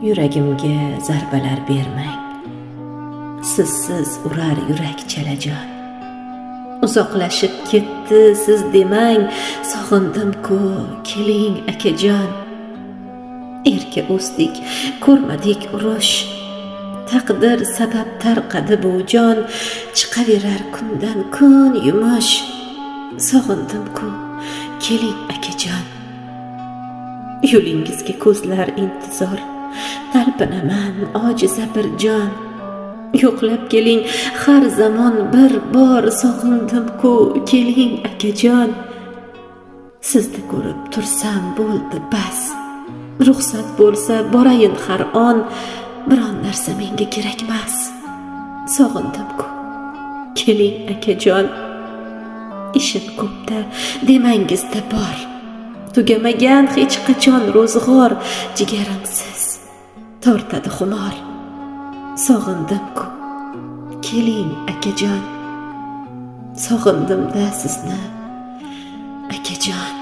Yuragimga zarbalar bermang, sizsiz urar yurak chalajon. Uzoqlashib ketdi siz demang, sog'indim-ku, keling akajon. Erka o'sdik, ko'rmadik urush, taqdir sabab tarqadi bu jon. Chiqaverar kundan kun yumush, sog'indim-ku, keling akajon. Yo'lingizga ko'zlar intizor, talpinaman ojiza bir jon. Yo'qlab keling har zamon bir bor, sog'indim-ku, keling akajon. Sizni ko'rib tursam bo'ldi bas, ruxsat bo'lsa borayin har on. Biron narsa menga kerakmas, sog'indim-ku, keling akajon. Ishim ko'pda demangizda bor, tugamagan hech qachon ro'zg'or. Jigarimsiz tortadi xumor, sog'indim-ku, keling akajon. Sog'indim-da sizni akajon.